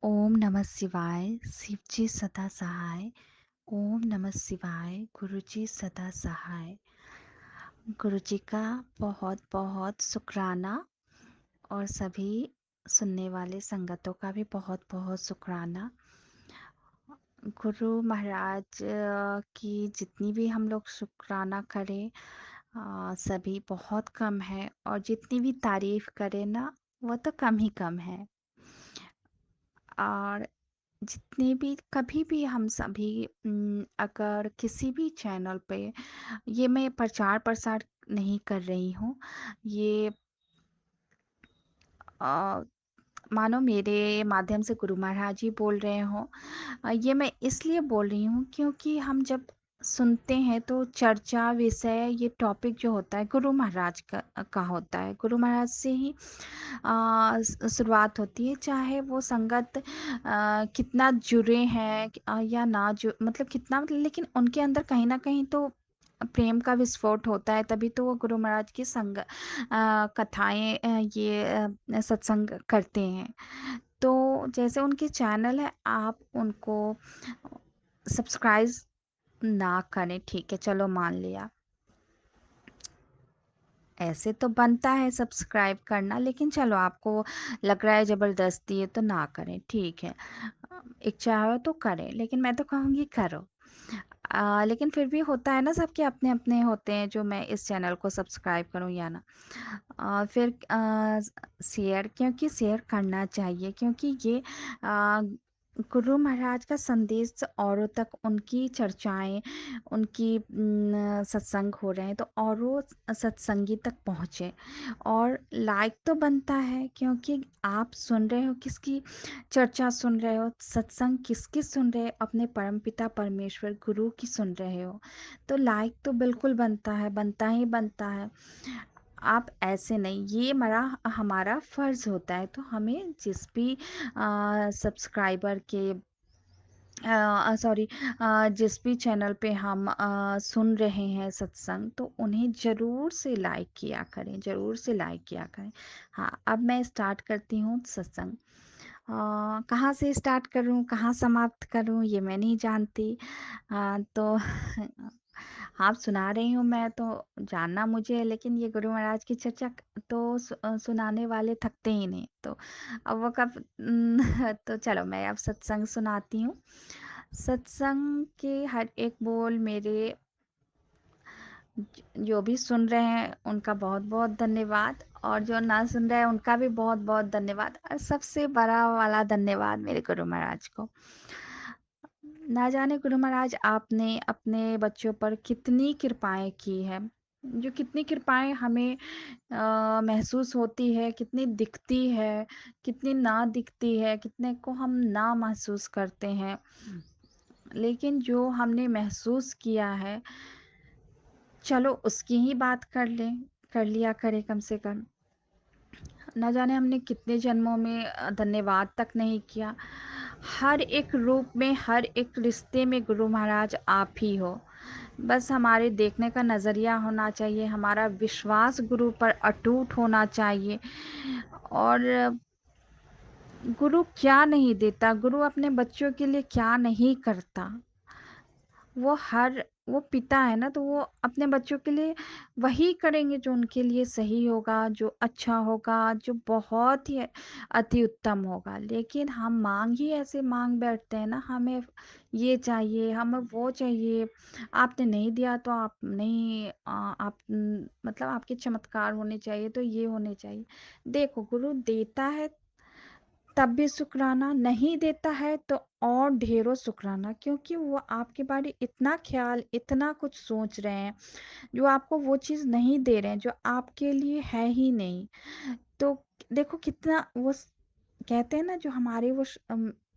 ओम नमः शिवाय, शिव जी सदा सहाय। ओम नमः शिवाय, गुरु जी सदा सहाय। गुरु जी का बहुत बहुत शुक्राना और सभी सुनने वाले संगतों का भी बहुत बहुत शुक्राना। गुरु महाराज की जितनी भी हम लोग शुक्राना करें सभी बहुत कम है, और जितनी भी तारीफ करें ना वो तो कम ही कम है। और जितने भी कभी भी हम सभी अगर किसी भी चैनल पे, ये मैं प्रचार प्रसार नहीं कर रही हूँ, ये अ, मानो मेरे माध्यम से गुरु महाराज जी बोल रहे हों। ये मैं इसलिए बोल रही हूँ क्योंकि हम जब सुनते हैं तो चर्चा विषय ये टॉपिक जो होता है गुरु महाराज का होता है। गुरु महाराज से ही शुरुआत होती है, चाहे वो संगत कितना जुड़े हैं या ना जु मतलब कितना मतलब, लेकिन उनके अंदर कहीं न कहीं तो प्रेम का विस्फोट होता है, तभी तो वो गुरु महाराज की कथाएँ सत्संग करते हैं। तो जैसे उनके चैनल है, आप उनको सब्सक्राइब ना करें, ठीक है, चलो मान लिया। ऐसे तो बनता है सब्सक्राइब करना, लेकिन चलो आपको लग रहा है ज़बरदस्ती है तो ना करें, ठीक है। इच्छा हो तो करें, लेकिन मैं तो कहूँगी करो। लेकिन फिर भी होता है ना, सबके अपने-अपने होते हैं जो मैं इस चैनल को सब्सक्राइब करूँ या ना। फिर शेयर, क्योंकि शेयर करना चाहिए, क्योंकि ये अ, गुरु महाराज का संदेश औरों तक, उनकी चर्चाएँ, उनकी सत्संग हो रहे हैं तो औरों सत्संगी तक पहुँचे। और लाइक तो बनता है, क्योंकि आप सुन रहे हो किसकी चर्चा सुन रहे हो, सत्संग किसकी सुन रहे हो, अपने परमपिता परमेश्वर गुरु की सुन रहे हो, तो लाइक तो बिल्कुल बनता है, बनता ही बनता है। आप ऐसे नहीं, ये हमारा फ़र्ज़ होता है, तो हमें जिस भी सब्सक्राइबर के सॉरी, जिस भी चैनल पे हम सुन रहे हैं सत्संग, तो उन्हें ज़रूर से लाइक किया करें, ज़रूर से लाइक किया करें। हाँ, अब मैं स्टार्ट करती हूँ सत्संग। कहाँ से स्टार्ट करूँ, कहाँ समाप्त करूँ, ये मैं नहीं जानती। तो आप सुना रही हूँ मैं तो जानना मुझे है, लेकिन ये गुरु महाराज की चर्चा तो सुनाने वाले थकते ही नहीं, तो अब वो कब तो चलो मैं अब सत्संग सुनाती हूँ। सत्संग के हर एक बोल मेरे जो भी सुन रहे हैं उनका बहुत-बहुत धन्यवाद, और जो ना सुन रहे हैं उनका भी बहुत-बहुत धन्यवाद, और सबसे बड़ा वाला धन्यवाद मेरे गुरु महाराज को। ना जाने गुरु महाराज आपने अपने बच्चों पर कितनी कृपाएँ की हैं, जो कितनी कृपाएँ हमें महसूस होती है, कितनी दिखती है, कितनी ना दिखती है, कितने को हम ना महसूस करते हैं। लेकिन जो हमने महसूस किया है, चलो उसकी ही बात कर लिया करें कम से कम। ना जाने हमने कितने जन्मों में धन्यवाद तक नहीं किया। हर एक रूप में, हर एक रिश्ते में गुरु महाराज आप ही हो। बस हमारे देखने का नज़रिया होना चाहिए, हमारा विश्वास गुरु पर अटूट होना चाहिए। और गुरु क्या नहीं देता, गुरु अपने बच्चों के लिए क्या नहीं करता। वो पिता है ना, तो वो अपने बच्चों के लिए वही करेंगे जो उनके लिए सही होगा, जो अच्छा होगा, जो बहुत ही अति उत्तम होगा। लेकिन हम माँग ही ऐसे माँग बैठते हैं ना, हमें ये चाहिए, हमें वो चाहिए, आपने नहीं दिया तो आप नहीं, मतलब आपके चमत्कार होने चाहिए, तो ये होने चाहिए। देखो, गुरु देता है तब भी शुक्राना, नहीं देता है तो और ढेरों शुक्राना, क्योंकि वो आपके बारे इतना ख़्याल, इतना कुछ सोच रहे हैं, जो आपको वो चीज़ नहीं दे रहे हैं, जो आपके लिए है ही नहीं। तो देखो कितना कहते हैं ना, जो हमारे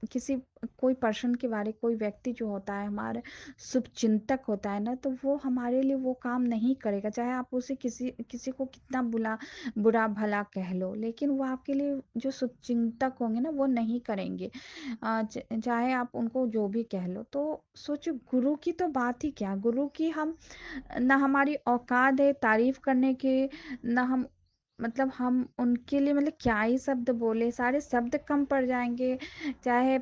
किसी कोई पर्सन के बारे, कोई व्यक्ति जो होता है हमारे शुभचिंतक होता है ना, तो वो हमारे लिए वो काम नहीं करेगा, चाहे आप उसे किसी किसी को कितना बुरा भला कह लो, लेकिन वो आपके लिए जो शुभचिंतक होंगे ना वो नहीं करेंगे। चाहे आप उनको जो भी कह लो। तो सोचो, गुरु की तो बात ही क्या, गुरु की हम ना, हमारी औकात है तारीफ करने के, ना हम मतलब हम उनके लिए मतलब क्या ही शब्द बोले, सारे शब्द कम पड़ जाएँगे, चाहे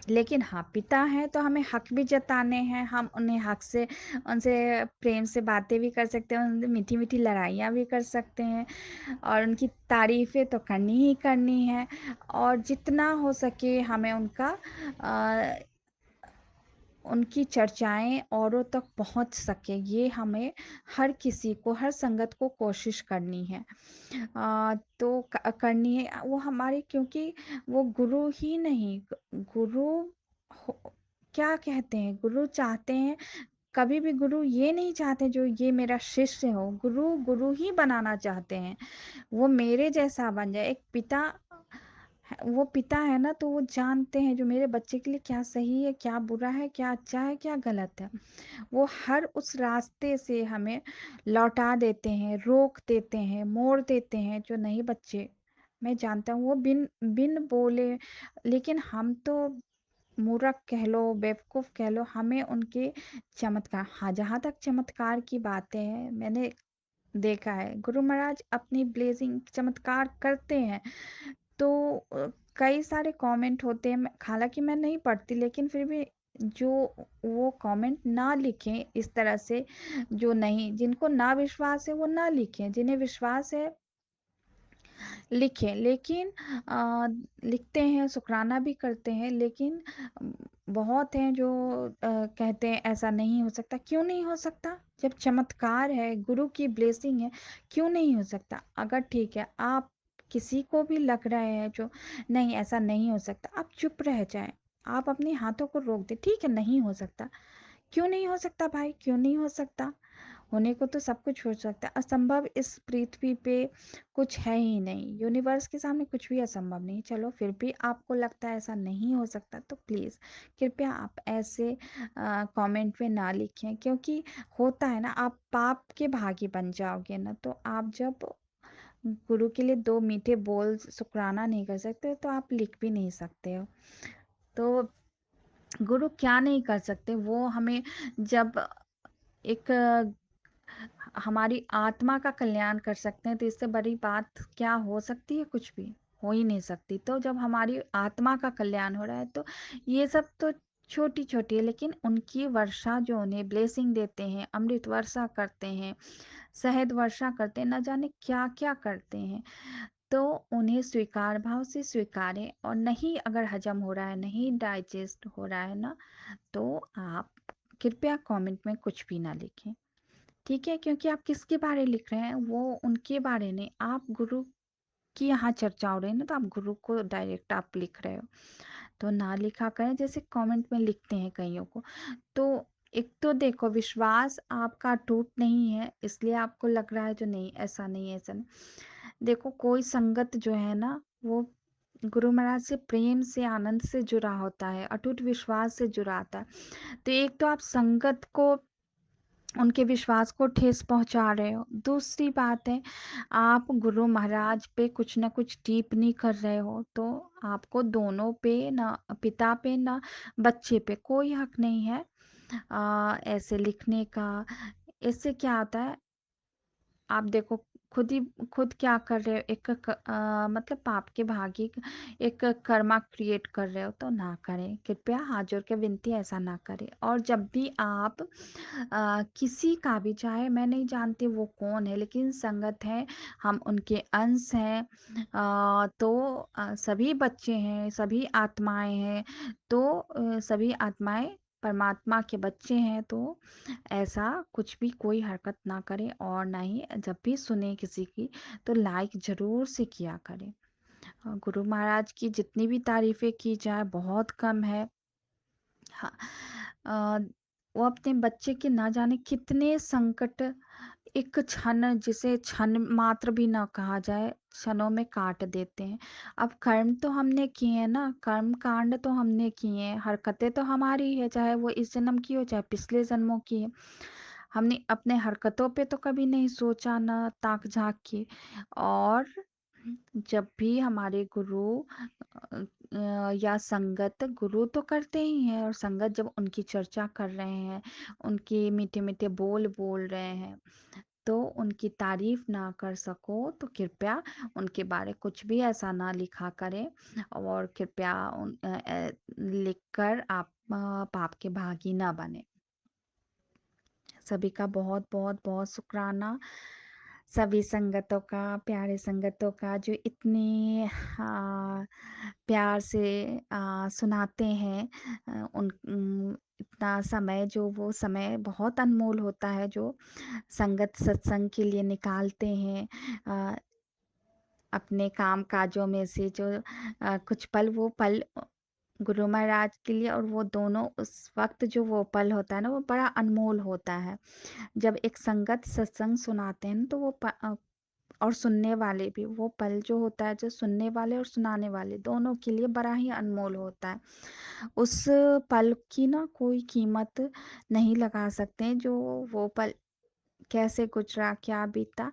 लेकिन हाँ, पिता हैं तो हमें हक भी जताने हैं, हम उन्हें हक से उनसे प्रेम से बातें भी कर सकते हैं, उनसे मीठी-मीठी लड़ाइयाँ भी कर सकते हैं और उनकी तारीफ़ें तो करनी ही करनी है और जितना हो सके हमें अ, उनकी चर्चाएँ औरों तक पहुँच सके, ये हमें हर किसी को, हर संगत को कोशिश करनी है। तो करनी है वो हमारी, क्योंकि वो गुरु ही नहीं, गुरु हो क्या कहते हैं, गुरु चाहते हैं, कभी भी गुरु ये नहीं चाहते जो ये मेरा शिष्य हो, गुरु गुरु ही बनाना चाहते हैं, वो मेरे जैसा बन जाए। एक पिता वो पिता है ना, तो वो जानते हैं जो मेरे बच्चे के लिए क्या सही है, क्या बुरा है, क्या अच्छा है, क्या गलत है। वो हर उस रास्ते से हमें लौटा देते हैं, रोक देते हैं, मोड़ देते हैं, जो नहीं बच्चे, मैं जानता हूँ वो बिन बिन बोले, लेकिन हम तो मूर्ख कह लो, बेवकूफ़ कह लो, हमें उनके चमत्कार, हाँ, जहाँ तक चमत्कार की बातें हैं, मैंने देखा है, गुरु महाराज अपनी ब्लेसिंग चमत्कार करते हैं। तो कई सारे कमेंट होते हैं, हालाँकि मैं नहीं पढ़ती, लेकिन फिर भी जो वो कमेंट ना लिखें इस तरह से, जो नहीं, जिनको ना विश्वास है वो ना लिखें, जिन्हें विश्वास है लिखें, लेकिन लिखते हैं, शुकराना भी करते हैं, लेकिन उम, बहुत हैं जो कहते हैं ऐसा नहीं हो सकता। क्यों नहीं हो सकता? जब चमत्कार है, गुरु की ब्लेसिंग है, क्यों नहीं हो सकता? अगर ठीक है, आप किसी को भी लग रहा है जो नहीं ऐसा नहीं हो सकता, आप चुप रह जाएँ। आप अपने हाथों को रोक दें, ठीक है नहीं हो सकता। क्यों नहीं हो सकता भाई? क्यों नहीं हो सकता? होने को तो सब कुछ हो सकता है, असंभव इस पृथ्वी पे कुछ है ही नहीं, यूनिवर्स के सामने कुछ भी असंभव नहीं। चलो फिर भी आपको लगता है ऐसा नहीं हो सकता, तो प्लीज़ कृपया आप ऐसे कमेंट में ना लिखें, क्योंकि होता है ना, आप पाप के भागी बन जाओगे ना, तो आप जब गुरु के लिए दो मीठे बोल शुक्राना नहीं कर सकते, तो आप लिख भी नहीं सकते हो। तो गुरु क्या नहीं कर सकते, वो हमें जब एक हमारी आत्मा का कल्याण कर सकते हैं, तो इससे बड़ी बात क्या हो सकती है? कुछ भी हो ही नहीं सकती। तो जब हमारी आत्मा का कल्याण हो रहा है, तो ये सब तो छोटी-छोटी है, लेकिन उनकी वर्षा जो उन्हें ब्लेसिंग देते हैं, अमृत वर्षा करते हैं, शहद वर्षा करते हैं, न जाने क्या-क्या करते हैं। तो उन्हें स्वीकार भाव से स्वीकारें, और नहीं अगर हजम हो रहा है, नहीं डाइजेस्ट हो रहा है ना, तो आप कृपया कमेंट में कुछ भी ना लिखें। ठीक है? क्योंकि आप किसके बारे लिख रहे हैं, वो उनके बारे नहीं, आप गुरु की यहाँ चर्चा हो रही है ना, तो आप गुरु को डायरेक्ट आप लिख रहे हो। तो ना लिखा करें जैसे कमेंट में लिखते हैं कइयों को। तो एक तो देखो, विश्वास आपका टूट नहीं है, इसलिए आपको लग रहा है जो नहीं, ऐसा नहीं है, ऐसा नहीं। देखो, कोई संगत जो है ना, वो गुरु महाराज से प्रेम से, आनंद से जुड़ा होता है, अटूट विश्वास से जुड़ा आता है। तो एक तो आप संगत को, उनके विश्वास को ठेस पहुंचा रहे हो। दूसरी बात है, आप गुरु महाराज पे कुछ ना कुछ टिप्पणी कर रहे हो, तो आपको दोनों पे, ना पिता पे ना बच्चे पे, कोई हक नहीं है ऐसे लिखने का। इससे क्या होता है, आप देखो, खुद ही खुद क्या कर रहे हो, मतलब पाप के भागी एक कर्मा क्रिएट कर रहे हो, तो ना करें, कृपया हाथ जोड़ के विनती है, ऐसा ना करें। और जब भी आप किसी का भी, चाहे मैं नहीं जानती वो कौन है, लेकिन संगत है, हम उनके अंश हैं, तो सभी बच्चे हैं, सभी आत्माएं हैं, तो सभी आत्माएं परमात्मा के बच्चे हैं, तो ऐसा कुछ भी कोई हरकत ना करें, और ना ही जब भी सुने किसी की, तो लाइक ज़रूर से किया करें। गुरु महाराज की जितनी भी तारीफ़ें की जाए बहुत कम है। हाँ, अ, वो अपने बच्चे के ना जाने कितने संकट, एक क्षण जिसे क्षण मात्र भी ना कहा जाए, क्षणों में काट देते हैं। अब कर्म तो हमने किए हैं ना, कर्म कांड तो हमने किए हैं, हरकतें तो हमारी है, चाहे वो इस जन्म की हो, चाहे पिछले जन्मों की है। हमने अपने हरकतों पे तो कभी नहीं सोचा, ना ताक झांक की। और जब भी हमारे गुरु या संगत, गुरु तो करते ही हैं, और संगत जब उनकी चर्चा कर रहे हैं, उनके मीठे मीठे बोल बोल रहे हैं, तो दो, उनकी तारीफ़ ना कर सको तो कृपया उनके बारे कुछ भी ऐसा ना लिखा करें और कृपया लिखकर आप पाप के भागी ना बनें। सभी का बहुत-बहुत बहुत शुक्राना। सभी संगतों का, प्यारे संगतों का जो इतने प्यार से सुनाते हैं इतना समय जो वो समय बहुत अनमोल होता है जो संगत सत्संग के लिए निकालते हैं। अ, अपने काम-काजों में से जो कुछ पल वो पल गुरु महाराज के लिए और वो दोनों उस वक़्त जो वो पल होता है ना, वो बड़ा अनमोल होता है। जब एक संगत सत्संग सुनाते हैं ना, तो वो और सुनने वाले भी, वो पल जो होता है, जो सुनने वाले और सुनाने वाले दोनों के लिए बड़ा ही अनमोल होता है। उस पल की ना कोई कीमत नहीं लगा सकते हैं, जो वो पल कैसे गुज़रा, क्या बीता।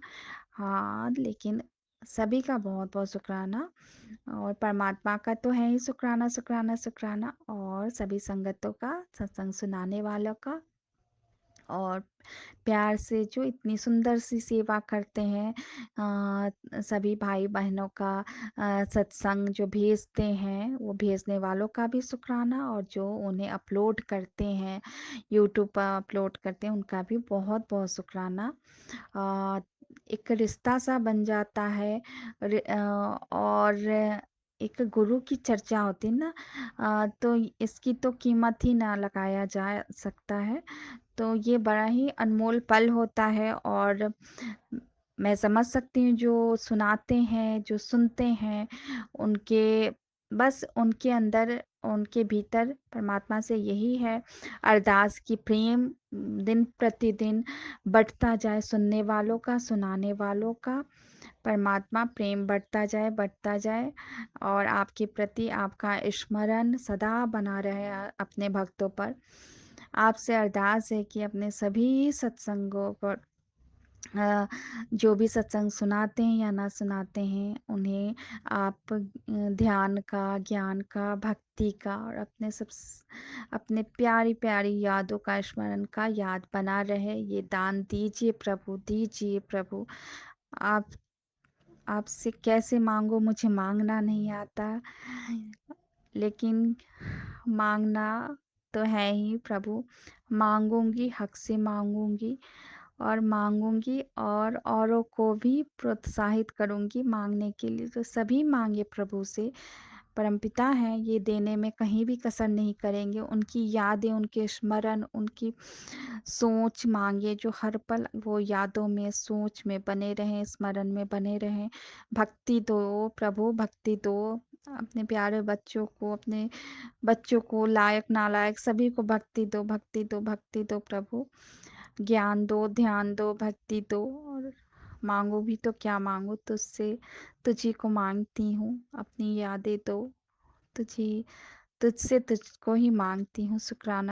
हाँ, लेकिन सभी का बहुत-बहुत शुक्राना और परमात्मा का तो है ही शुक्राना, शुक्राना, शुक्राना और सभी संगतों का, सत्संग सुनाने वालों का और प्यार से जो इतनी सुंदर सी सेवा करते हैं सभी भाई-बहनों का सत्संग जो भेजते हैं, वो भेजने वालों का भी शुक्राना और जो उन्हें अपलोड करते हैं, यूट्यूब पर अपलोड करते हैं, उनका भी बहुत-बहुत शुक्राना। अ, एक रिश्ता-सा बन जाता है और एक गुरु की चर्चा होती है ना तो इसकी तो कीमत ही ना लगाया जा सकता है। तो ये बड़ा ही अनमोल पल होता है और मैं समझ सकती हूँ जो सुनाते हैं, जो सुनते हैं, उनके बस उनके अंदर, उनके भीतर परमात्मा से यही है अरदास कि प्रेम दिन प्रतिदिन बढ़ता जाए सुनने वालों का, सुनाने वालों का। परमात्मा प्रेम बढ़ता जाए और आपके प्रति आपका स्मरण सदा बना रहे अपने भक्तों पर। आपसे अरदास है कि अपने सभी सत्संगों पर जो भी सत्संग सुनाते हैं या ना सुनाते हैं, उन्हें आप ध्यान का, ज्ञान का, भक्ति का और अपने प्यारी-प्यारी यादों का स्मरण का याद बना रहे। ये दान दीजिए प्रभु। आप आपसे कैसे माँगूँ मुझे माँगना नहीं आता, लेकिन माँगना तो है ही प्रभु। माँगूँगी, हक से माँगूँगी और माँगूँगी और औरों को भी प्रोत्साहित करूँगी माँगने के लिए। तो सभी माँगे प्रभु से, परमपिता हैं, ये देने में कहीं भी कसर नहीं करेंगे। उनकी यादें, उनके स्मरण, उनकी सोच माँगे जो हर पल वो यादों में, सोच में बने रहें, स्मरण में बने रहें। भक्ति दो प्रभु, भक्ति दो। अपने प्यारे बच्चों को, अपने बच्चों को, लायक नालायक सभी को भक्ति दो, भक्ति दो, भक्ति दो प्रभु। ज्ञान दो, ध्यान दो, भक्ति दो और माँगो भी तो क्या माँगो तुझसे, तुझी को माँगती हूँ। अपनी यादें दो, तुझी तुझसे तुझको ही माँगती हूँ। शुक्राना